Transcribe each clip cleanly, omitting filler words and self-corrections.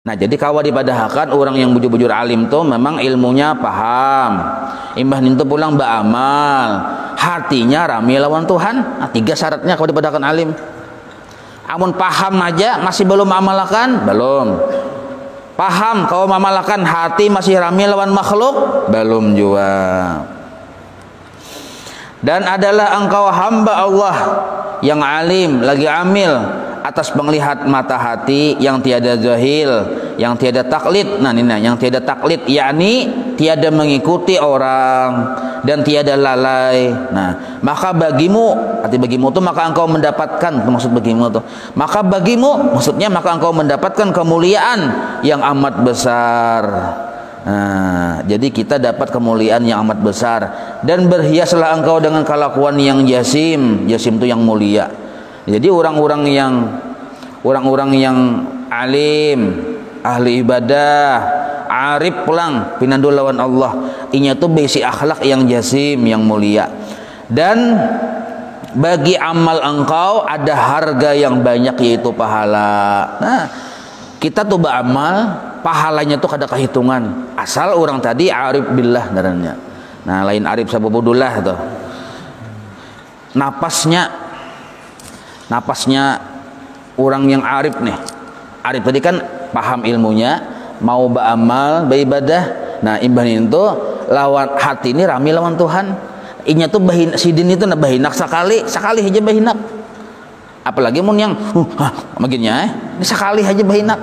Nah, jadi kawa dipadahakan orang yang bujur-bujur alim tuh memang ilmunya paham, imbah itu pulang beramal, hatinya rami lawan Tuhan. Nah, 3 syaratnya kawa dipadahakan alim. Amun paham aja masih belum amalkan, belum. Paham kau amalkan, hati masih rami lawan makhluk, belum juga. Dan adalah engkau hamba Allah yang alim, lagi amil atas penglihat mata hati yang tiada jahil, yang tiada taklid. Nah, ini yang tiada taklid, yakni tiada mengikuti orang dan tiada lalai. Nah, maka bagimu, arti bagimu itu maka engkau mendapatkan, itu maksud bagimu itu. Maka bagimu, maksudnya maka engkau mendapatkan kemuliaan yang amat besar. Nah, jadi kita dapat kemuliaan yang amat besar. Dan berhiaslah engkau dengan kelakuan yang jasim. Jasim itu yang mulia. Jadi orang-orang yang alim, ahli ibadah, arif pulang pinandu lawan Allah, inya tuh besi akhlak yang jasim, yang mulia. Dan bagi amal engkau ada harga yang banyak, yaitu pahala. Nah, kita tuh beramal, pahalanya tuh kada kehitungan. Asal orang tadi arif billah darahnya. Nah, lain arif sababudullah tuh. Napasnya orang yang arif nih. Arif tadi kan paham ilmunya, mau beramal, beribadah. Nah, imbah itu lawan hati ini rami lawan Tuhan. Inya tuh sidin itu bahinak sekali aja bahinak. Apalagi mun yang maginnya ini sekali aja bahinak.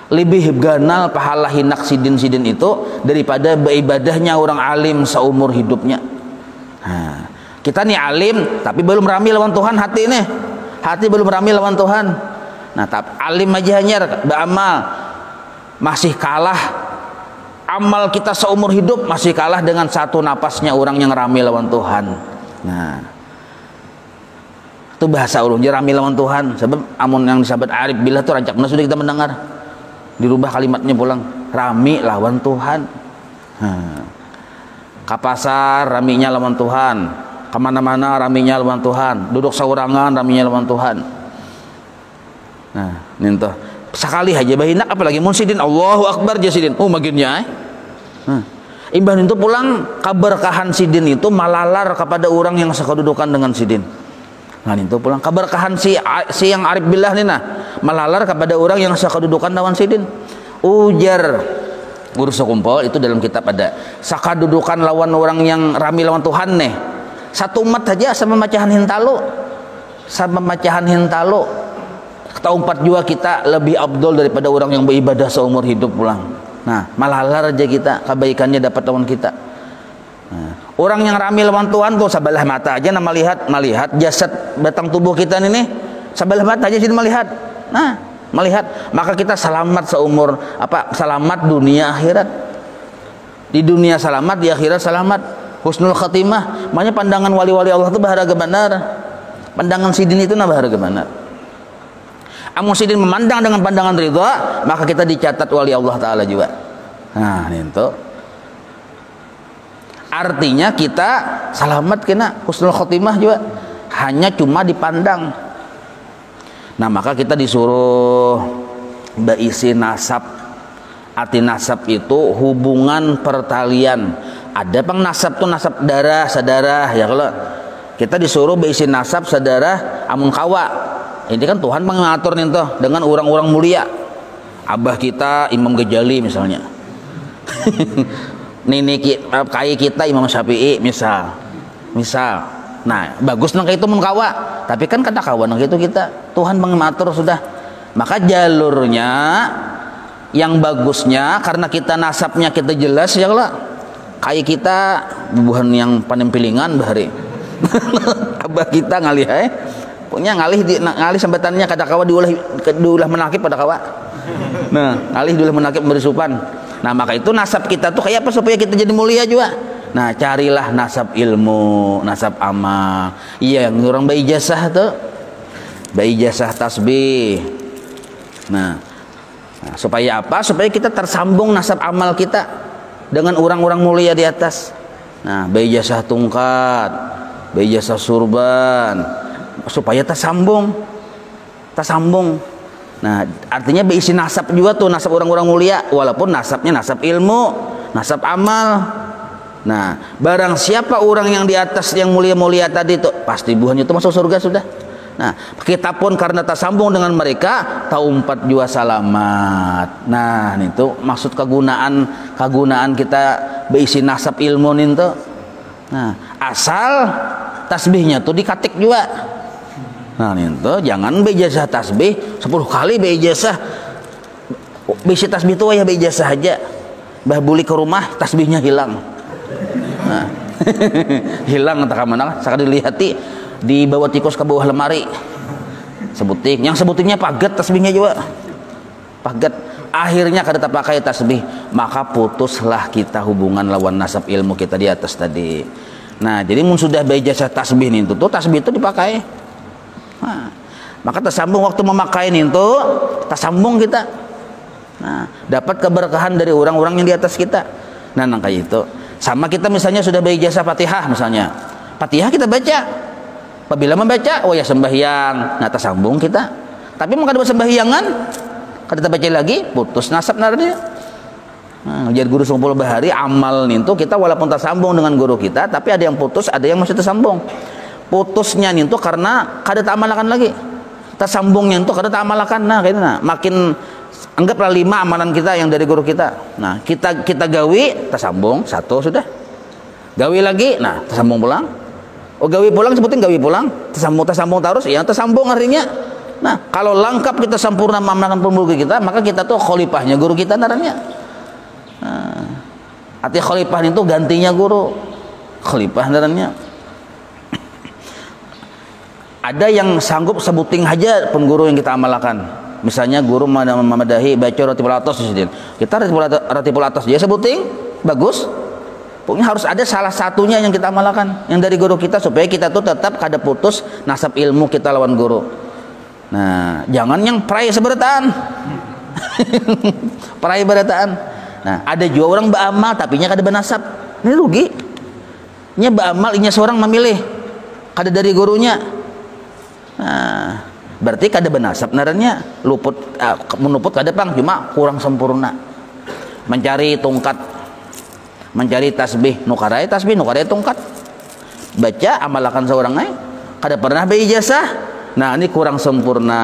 Lebih ganal pahala hinak sidin itu daripada beribadahnya orang alim seumur hidupnya. Nah, kita nih alim tapi belum rami lawan Tuhan hati nih. Hati belum rami lawan Tuhan. Nah, tapi alim aja hanya beramal masih kalah, amal kita seumur hidup masih kalah dengan satu napasnya orang yang rami lawan Tuhan. Nah, itu bahasa ulun rami lawan Tuhan. Sebab amun yang disebut arif billah itu rancak benar sudah kita mendengar. Dirubah kalimatnya pulang, rami lawan Tuhan. Nah, ke pasar raminya lawan Tuhan, kemana-mana raminya lawan Tuhan, duduk saurangan raminya lawan Tuhan. Nah, ninto sekali aja bahinak, apalagi munsidin Allahu Akbar jasidin. Oh maginnya imbah itu pulang keberkahan sidin itu malalar kepada orang yang sekedudukan dengan sidin. Nah, itu pulang keberkahan si yang arif billah nih, nah malalar kepada orang yang sekedudukan lawan sidin. Ujar Guru Sekumpul itu dalam kitab ada sakadudukan lawan orang yang rami lawan Tuhan nih. Satu umat saja sama macahan hintalo, kata umpat juga kita lebih abdul daripada orang yang beribadah seumur hidup pulang. Nah, malalar aja kita, kebaikannya dapat lawan kita. Nah, orang yang rami lawan Tuhan tuh sabalah mata aja nama melihat jasad batang tubuh kita ini, sabalah mata aja sini melihat. Nah, melihat maka kita selamat seumur selamat dunia akhirat. Di dunia selamat, di akhirat selamat. Husnul khatimah, makanya pandangan wali-wali Allah itu berharga benar. Pandangan sidin itu berharga benar. Amun sidin memandang dengan pandangan ridha, maka kita dicatat wali Allah Ta'ala juga. Nah, itu artinya kita selamat kena husnul khatimah juga, hanya cuma dipandang. Nah, maka kita disuruh berisi nasab. Arti nasab itu hubungan pertalian. Ada pang nasab tuh nasab darah sadarah ya. Kalau kita disuruh berisi nasab sadarah amun kawa, ini kan Tuhan mengatur nih tuh dengan orang-orang mulia. Abah kita Imam Ghazali misalnya. Nini kai kita Imam Syafi'i misal. Nah, bagus nang itu mun kawa, tapi kan kata kawa nang itu kita Tuhan mengatur sudah. Maka jalurnya yang bagusnya karena kita nasabnya kita jelas ya kalau kayak kita bubuhan yang panempilingan bahari. Abah kita ngalih punya ngalih sambatannya kata kawa diulah menakib pada kawa. Nah, ngalih diulah menakib berisupan. Nah, maka itu nasab kita tuh kayak apa supaya kita jadi mulia juga. Nah, carilah nasab ilmu, nasab amal. Iya, yang orang berijazah tuh. Berijazah tasbih. Nah, supaya apa? Supaya kita tersambung nasab amal kita dengan orang-orang mulia di atas. Nah, berijazah tungkat, berijazah surban, supaya tersambung. Nah, artinya berisi nasab juga tuh, nasab orang-orang mulia, walaupun nasabnya nasab ilmu, nasab amal. Nah, barang siapa orang yang di atas yang mulia-mulia tadi tuh, pasti buahnya itu masuk surga sudah. Nah, kita pun karena tersambung dengan mereka, taumpat jua selamat. Nah, itu maksud kegunaan kita berisi nasab ilmu itu. Nah, asal tasbihnya tuh dikatik juga. Nah, itu jangan beijazah tasbih 10 kali beijazah. Bisi tasbih itu ya beijazah aja. Bah buli ke rumah tasbihnya hilang. Nah, hilang entah ke mana, sakali dilihati dibawa tikus ke bawah lemari. Sebuting, yang sebutingnya paget tasbihnya juga. Paget. Akhirnya kada pakai tasbih, maka putuslah kita hubungan lawan nasab ilmu kita di atas tadi. Nah, jadi mun sudah beijazah tasbih itu tuh tasbih itu dipakai. Nah, maka tersambung waktu memakai itu, tersambung kita. Nah, dapat keberkahan dari orang-orang yang di atas kita. Nah, kayak itu. Sama kita misalnya sudah beijazah Fatihah misalnya. Fatihah kita baca. Apabila membaca, oh ya sembahyang. Nah, tersambung kita. Tapi mau kada sembahyangan, kada baca lagi, putus nasab narnya. Nah, jadi guru Sungpul Bahari amal itu kita walaupun tersambung dengan guru kita, tapi ada yang putus, ada yang masih tersambung. Putusnya itu karena kada tak amalakan lagi, tersambungnya itu kada tak amalakan. Nah, kayak nah, makin anggaplah 5 amalan kita yang dari guru kita. Nah, kita gawi tersambung 1 sudah, gawi lagi, nah tersambung pulang. Oh, gawi pulang sebutin gawi pulang, tersambung terus, ya tersambung artinya. Nah, kalau lengkap kita sempurna amalan guru kita, maka kita tuh khalifahnya guru kita naranya. Nah, arti khalifah itu gantinya guru, khalifah naranya. Ada yang sanggup sebuting aja pun guru yang kita amalkan. Misalnya guru memadahi baca Ratibul Atas di sini. Kita Ratibul Atas dia sebuting bagus. Pokoknya harus ada salah satunya yang kita amalkan yang dari guru kita supaya kita tuh tetap kada putus nasab ilmu kita lawan guru. Nah, jangan yang perai seberataan. Perai berataan. Nah, ada juga orang beramal tapi nya kada bernasab. Ini rugi. Nya beramal inya seorang memilih kada dari gurunya. Nah, berarti kada bernasab naranya luput menuput kada pang, cuma kurang sempurna. Mencari tongkat, mencari tasbih, nukarai tasbih, nukarai tongkat. Baca amalkan seorang kada pernah beijazah. Nah, ini kurang sempurna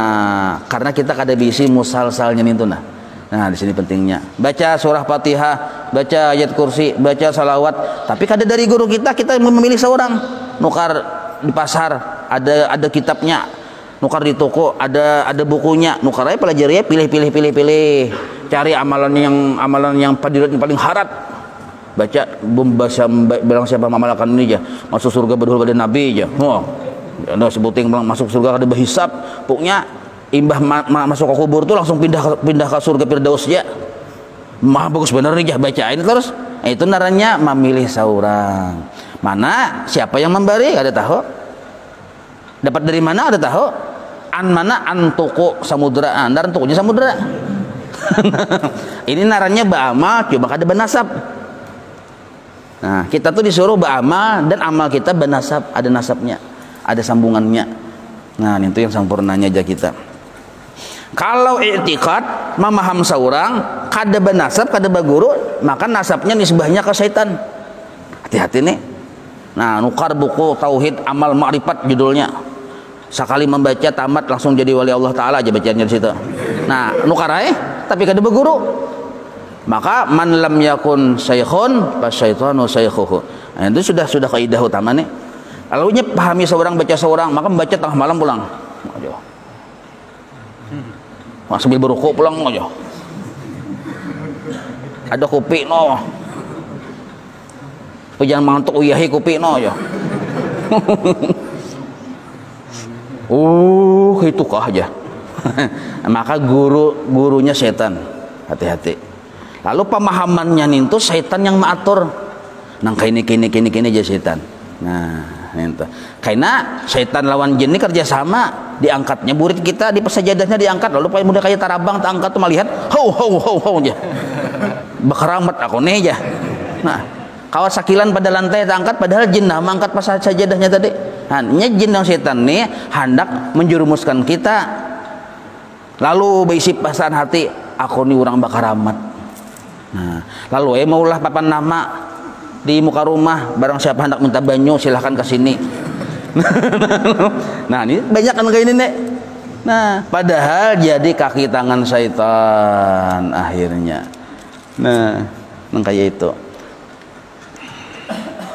karena kita kada bisi musalsalnya itu nah. Nah, di sini pentingnya. Baca surah Fatihah, baca ayat kursi, baca salawat, tapi kada dari guru kita memilih seorang. Nukar di pasar ada kitabnya, nukar di toko ada bukunya, nukar aja pelajari ya, pilih, cari amalan yang paling harat, baca membaca bilang siapa mengamalkan ini aja masuk surga berdahulu pada Nabi aja. Oh, ada sebuting bilang masuk surga ada berhisab, pokoknya imbah masuk ke kubur tuh langsung pindah ke surga Firdaus ya. Mah bagus bener nih ya, bacain terus. Itu naranya memilih seorang. Mana siapa yang memberi ada tahu, dapat dari mana ada tahu, mana antuku samudra, andar antukunya samudra. Ini naranya beramal coba kada bernasab. Nah, kita tuh disuruh beramal dan amal kita bernasab, ada nasabnya, ada sambungannya. Nah, itu yang sempurnanya aja kita. Kalau i'tiqad memaham seorang kada bernasab, kada baguru, maka nasabnya nisbahnya ke setan. Hati-hati nih. Nah, nukar buku Tauhid Amal Ma'rifat judulnya. Sekali membaca tamat langsung jadi wali Allah Ta'ala aja bacanya di situ. Nah, nukar tapi kada berguru. Maka man lam yakun syaikhun fasyaitanu syaikhuhu. Nah, itu sudah kaidah utama nih. Lalunya pahami seorang baca seorang, maka membaca tengah malam pulang. Aja. Sambil berukuk pulang aja. Ada kopi no. Jangan mantuk uyahi kopi no ya. Itu kah aja. Maka gurunya setan. Hati-hati. Lalu pemahamannya itu setan yang mengatur. Nang kini aja setan. Nah, itu. Karena setan lawan jin ini kerjasama. Diangkatnya burit kita di pesajadahnya diangkat. Lalu paling mudah kayak tarabang terangkat tuh melihat. Hau aja. Bekeramat aku nih aja. Nah, kawas sakilan pada lantai terangkat padahal jin nah mangkat pas sajadahnya tadi. Hanya jin dan setan nih hendak menjerumuskan kita Lalu berisi perasaan hati, aku nih orang bakar amat. Nah, lalu maulah papan nama di muka rumah, barang siapa hendak minta banyu silahkan ke sini. Nah, ini banyak kan kayak ini nek. Nah, padahal jadi kaki tangan syaitan akhirnya. Nah, kayak itu.